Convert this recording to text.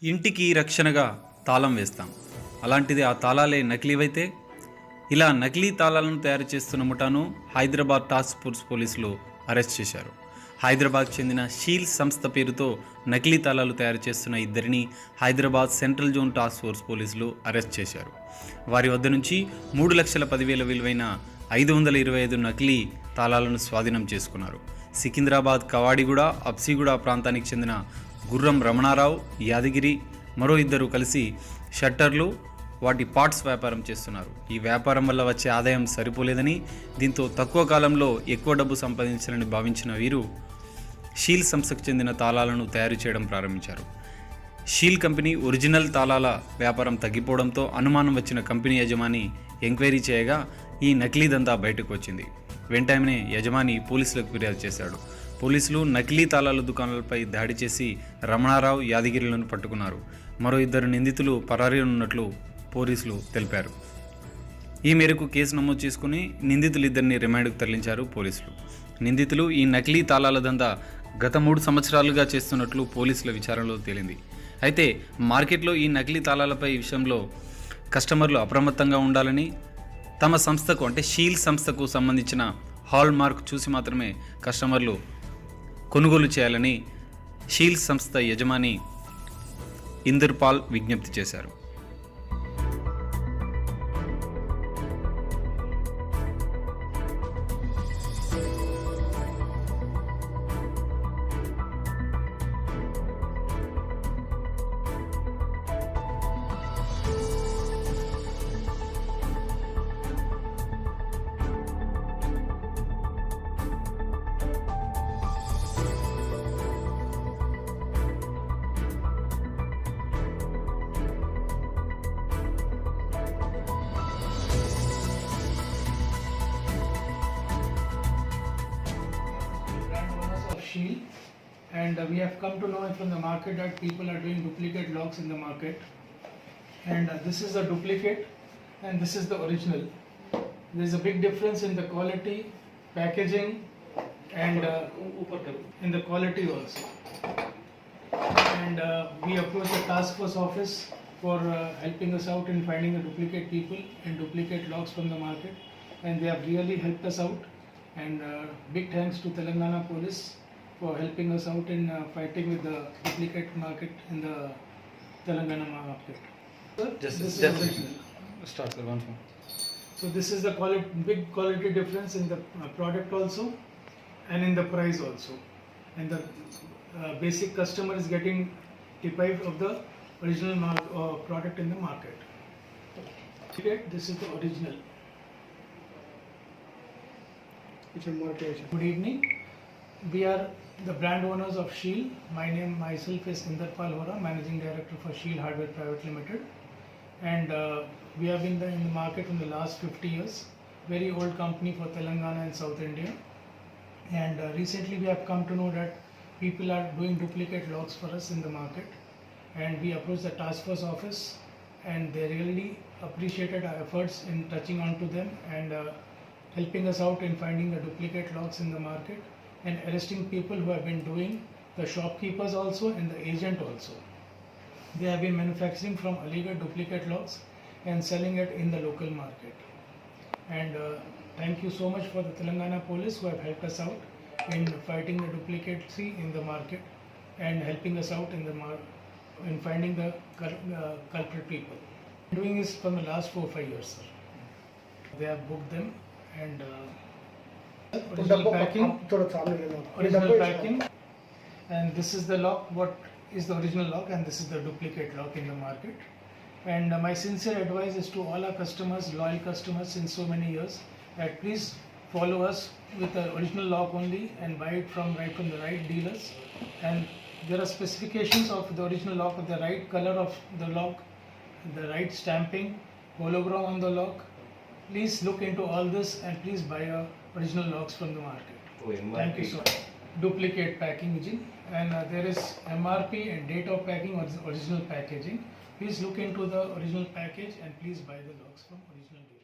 ఇంటికి రక్షణగా తాళం వేస్తాం. అలాంటిది ఆ తాళాలే నకిలీవైతే? ఇలా నకిలీ తాళాలను తయారు చేస్తున్న ముఠాను హైదరాబాద్ టాస్క్ ఫోర్స్ పోలీసులు అరెస్ట్ చేశారు. హైదరాబాద్కు చెందిన షీల్ సంస్థ పేరుతో నకిలీ తాళాలు తయారు చేస్తున్న ఇద్దరిని Hyderabad central zone task force పోలీసులు అరెస్ట్ చేశారు. వారి వద్ద నుంచి 3,10,000 విలువైన 525 నకిలీ తాళాలను స్వాధీనం చేసుకున్నారు. సికింద్రాబాద్, కవాడిగూడ, అప్సిగూడ ప్రాంతానికి చెందిన గుర్రం రమణారావు, యాదగిరి మరో ఇద్దరు కలిసి షట్టర్లు, వాటి పార్ట్స్ వ్యాపారం చేస్తున్నారు. ఈ వ్యాపారం వల్ల వచ్చే ఆదాయం సరిపోలేదని, దీంతో తక్కువ కాలంలో ఎక్కువ డబ్బు సంపాదించాలని భావించిన వీరు షీల్ సంస్థకు చెందిన తాళాలను తయారు చేయడం ప్రారంభించారు. షీల్ కంపెనీ ఒరిజినల్ తాళాల వ్యాపారం తగ్గిపోవడంతో అనుమానం వచ్చిన కంపెనీ యజమాని ఎంక్వైరీ చేయగా ఈ నకిలీ దందా బయటకు వచ్చింది. వెంటనే యజమాని పోలీసులకు ఫిర్యాదు చేశాడు. పోలీసులు నకిలీ తాళాల దుకాణాలపై దాడి చేసి రమణారావు, యాదగిరిలను పట్టుకున్నారు. మరో ఇద్దరు నిందితులు పరారీలో ఉన్నట్లు పోలీసులు తెలిపారు. ఈ మేరకు కేసు నమోదు చేసుకుని నిందితులిద్దరిని రిమాండ్కు తరలించారు పోలీసులు. నిందితులు ఈ నకిలీ తాళాల దందా గత 3 సంవత్సరాలుగా చేస్తున్నట్లు పోలీసుల విచారణలో తేలింది. అయితే మార్కెట్లో ఈ నకిలీ తాళాలపై విషయంలో కస్టమర్లు అప్రమత్తంగా ఉండాలని, తమ సంస్థకు అంటే షీల్ సంస్థకు సంబంధించిన హాల్ మార్క్ చూసి మాత్రమే కస్టమర్లు కొనుగోలు చేయాలని షీల్ సంస్థ యజమాని ఇందర్పాల్ విజ్ఞప్తి చేశారు. Shield, and we have come to know from the market that people are doing duplicate locks in the market, and this is the duplicate and this is the original. There is a big difference in the quality, packaging, and in the quality also. And we approached the task force office for helping us out in finding the duplicate people and duplicate locks from the market, and they have really helped us out. And big thanks to Telangana Police for helping us out in fighting with the duplicate market in the Telangana market. This is original. Start the one. So this is the big quality difference in the product also and in the price also. And the basic customer is getting deprived of the original product in the market. Okay, this is the original. Good evening. We are the brand owners of Shield. Myself is Inderpal Hora, Managing Director for Shield Hardware Private Limited, and we have been in the market in the last 50 years. Very old company for Telangana and South India. And recently we have come to know that people are doing duplicate locks for us in the market, and we approached the task force office, and they really appreciated our efforts in touching on to them and helping us out in finding the duplicate locks in the market and arresting people who have been doing, the shopkeepers also and the agent also. They have been manufacturing from illegal duplicate locks and selling it in the local market. And thank you so much for the Telangana Police who have helped us out in fighting the duplicacy in the market and helping us out in finding the culprit people. Doing this from the last 4-5 years, sir. They have booked them and original packing, and this is the lock, what is the original lock, and this is the duplicate lock in the market. And my sincere advice is to all our customers, loyal customers since so many years, that please follow us with the original lock only and buy it from the right dealers. And there are specifications of the original lock, of the right color of the lock, the right stamping, hologram on the lock. Please look into all this and please buy original locks from the market. Thank you so much. Duplicate packaging, and there is MRP and date of packing or original packaging. Please look into the original package and please buy the locks from original dealers.